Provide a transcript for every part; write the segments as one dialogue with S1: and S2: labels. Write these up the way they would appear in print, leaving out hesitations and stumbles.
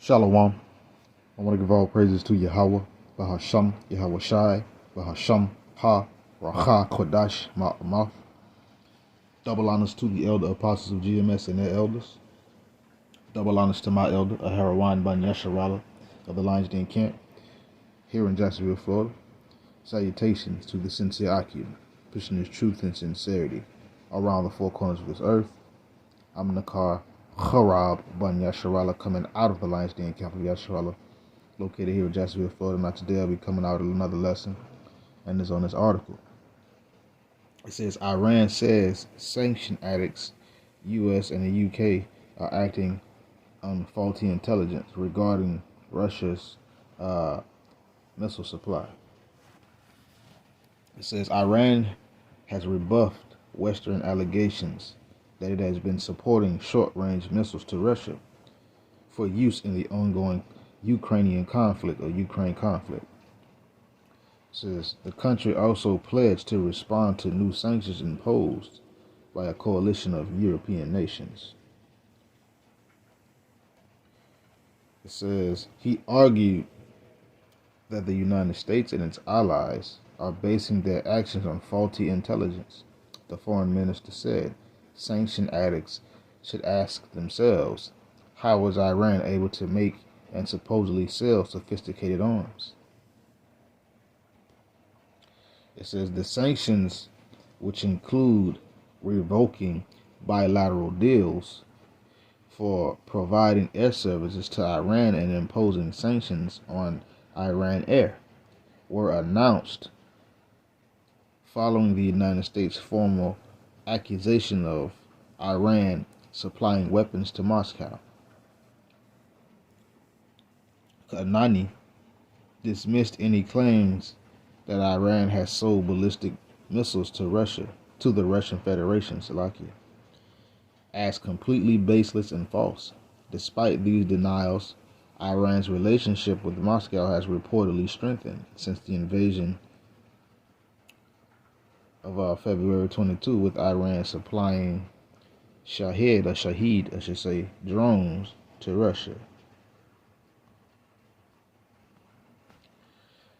S1: Shalom. I want to give all praises to Yahweh, Bahasham, Yahweh Shai, Bahasham, Ha, Racha, Kodash, Ma'amaf. Double honors to the elder apostles of GMS and their elders. Double honors to my elder, Aharawan Ban Yasharala of the Lions Den Camp, here in Jacksonville, Florida. Salutations to the sincere Akim, pushing his truth and sincerity around the four corners of this earth. I'm Nakar Harab Ban Yasharala, coming out of the Lions Den Camp of Yasharala, located here in Jacksonville, Florida. Now today I'll be coming out with another lesson, and it's on this article. It says, Iran says sanction addicts, U.S. and the UK are acting on faulty intelligence regarding Russia's missile supply. It says, Iran has rebuffed Western allegations that it has been supporting short-range missiles to Russia for use in the ongoing Ukraine conflict. It says the country also pledged to respond to new sanctions imposed by a coalition of European nations. It says he argued that the United States and its allies are basing their actions on faulty intelligence. The foreign minister said sanction addicts should ask themselves, how was Iran able to make and supposedly sell sophisticated arms? It says the sanctions, which include revoking bilateral deals for providing air services to Iran and imposing sanctions on Iran Air, were announced following the United States' formal accusation of Iran supplying weapons to Moscow. Kanani dismissed any claims that Iran has sold ballistic missiles to the Russian Federation, as completely baseless and false. Despite these denials, Iran's relationship with Moscow has reportedly strengthened since the invasion of February 22, with Iran supplying Shahed drones to Russia.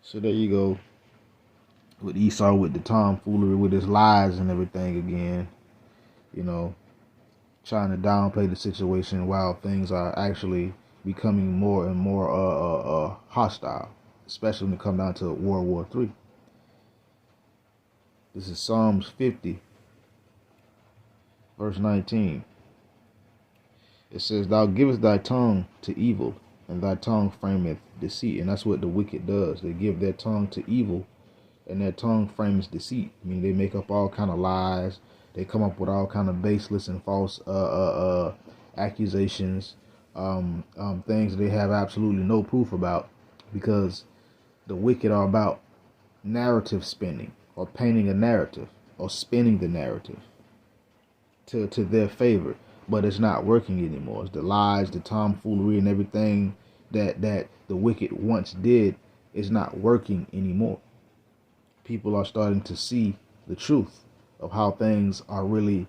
S1: So there you go, with Esau, with the tomfoolery, with his lies and everything again, trying to downplay the situation while things are actually becoming more and more hostile, especially when it comes down to World War III. This is Psalms 50, verse 19. It says, Thou givest thy tongue to evil, and thy tongue frameth deceit. And that's what the wicked does. They give their tongue to evil, and their tongue frames deceit. I mean, they make up all kind of lies. They come up with all kind of baseless and false accusations, things they have absolutely no proof about, because the wicked are about narrative spinning, or painting a narrative, or spinning the narrative to their favor. But it's not working anymore. It's the lies, the tomfoolery, and everything that the wicked once did is not working anymore. People are starting to see the truth of how things are really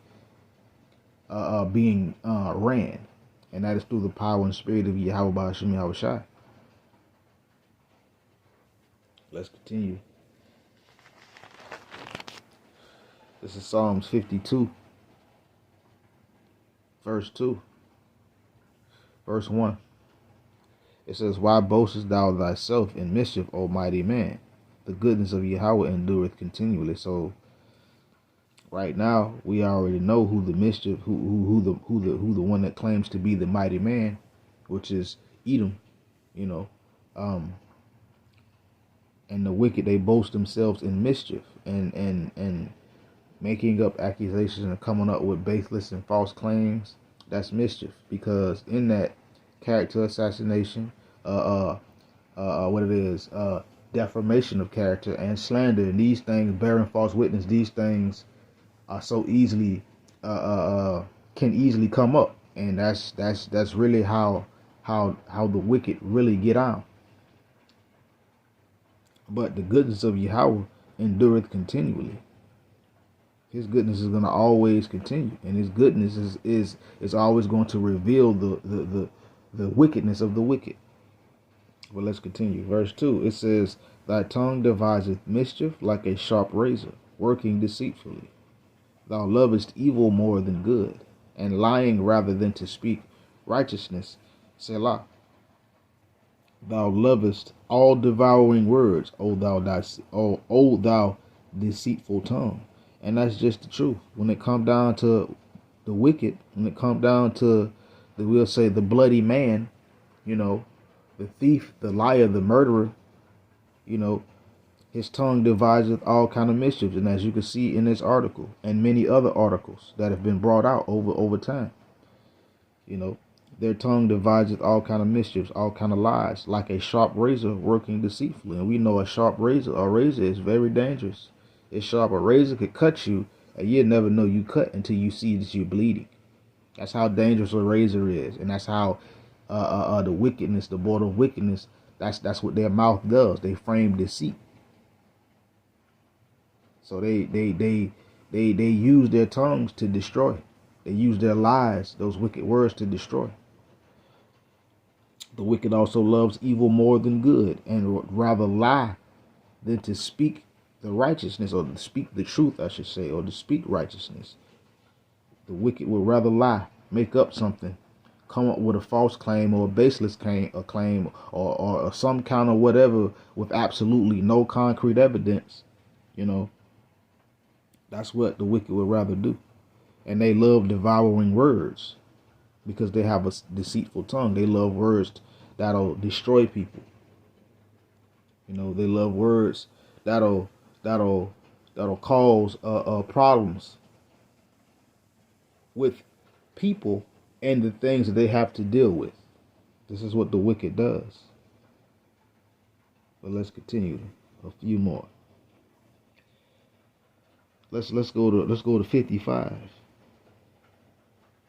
S1: being ran. And that is through the power and spirit of Yahweh Bahasham Yahweh Shai. Let's continue. This is Psalms 52, verse 2. Verse 1. It says, Why boastest thou thyself in mischief, O mighty man? The goodness of Yahweh endureth continually. So right now we already know who the mischief, who the one that claims to be the mighty man, which is Edom, and the wicked, they boast themselves in mischief and making up accusations and coming up with baseless and false claims. That's mischief, because in that character assassination, defamation of character and slander, and these things, bearing false witness, these things are so easily can easily come up, and that's really how the wicked really get on. But the goodness of Yahweh endureth continually. His goodness is going to always continue, and his goodness is always going to reveal the the wickedness of the wicked. Well, let's continue. Verse 2, it says, thy tongue deviseth mischief like a sharp razor, working deceitfully. Thou lovest evil more than good, and lying rather than to speak righteousness. Selah. Thou lovest all devouring words, O thou deceitful tongue. And that's just the truth. When it come down to the wicked, when it come down to we'll say the bloody man, the thief, the liar, the murderer, his tongue deviseth all kind of mischiefs. And as you can see in this article and many other articles that have been brought out over time, their tongue deviseth all kind of mischiefs, all kind of lies, like a sharp razor working deceitfully. And we know a razor is very dangerous. It's sharp. A razor could cut you, and you'll never know you cut until you see that you're bleeding. That's how dangerous a razor is, and that's how the wickedness, the border of wickedness, that's what their mouth does. They frame deceit. So they use their tongues to destroy. They use their lies, those wicked words, to destroy. The wicked also loves evil more than good, and would rather lie than to speak the righteousness, or to speak the truth, I should say, or to speak righteousness. The wicked would rather lie, make up something, come up with a false claim or a baseless claim or some kind of whatever with absolutely no concrete evidence. That's what the wicked would rather do. And they love devouring words because they have a deceitful tongue. They love words that'll destroy people. They love words that'll cause problems with people and the things that they have to deal with. This is what the wicked does. But let's continue a few more. Let's go to 55.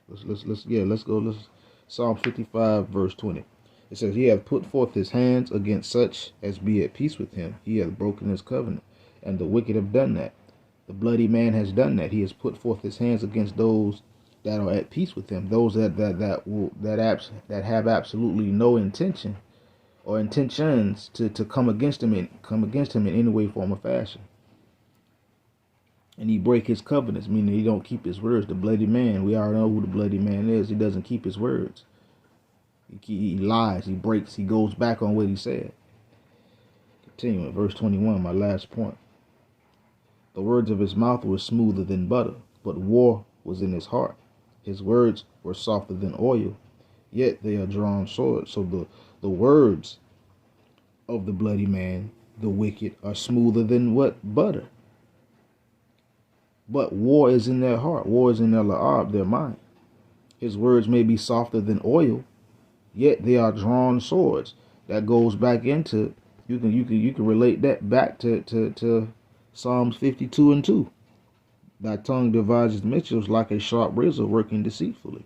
S1: Let's go Psalm 55 verse 20. It says, he hath put forth his hands against such as be at peace with him. He hath broken his covenant, and the wicked have done that. The bloody man has done that. He has put forth his hands against those that are at peace with him, those that have absolutely no intention or intentions to come against him in any way, form, or fashion. And he break his covenants, meaning he don't keep his words. The bloody man, we already know who the bloody man is. He doesn't keep his words. He lies, he breaks, he goes back on what he said. Continuing, verse 21, my last point. The words of his mouth were smoother than butter, but war was in his heart. His words were softer than oil, yet they are drawn swords. So the words of the bloody man, the wicked, are smoother than what? Butter. But war is in their heart. War is in their la'ab, their mind. His words may be softer than oil, yet they are drawn swords. That goes back into, you can relate that back to Psalms 52 and 2. Thy tongue devises mischiefs like a sharp razor working deceitfully.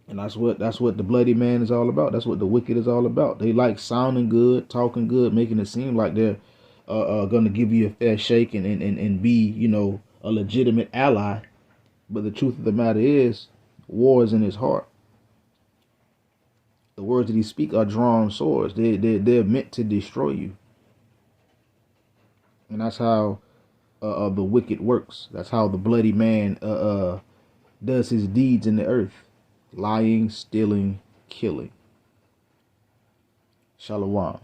S1: And that's what the bloody man is all about. That's what the wicked is all about. They like sounding good, talking good, making it seem like they're going to give you a fair shake and be, a legitimate ally. But the truth of the matter is, war is in his heart. The words that he speaks are drawn swords. They're meant to destroy you. And that's how the wicked works. That's how the bloody man does his deeds in the earth. Lying, stealing, killing. Shalom.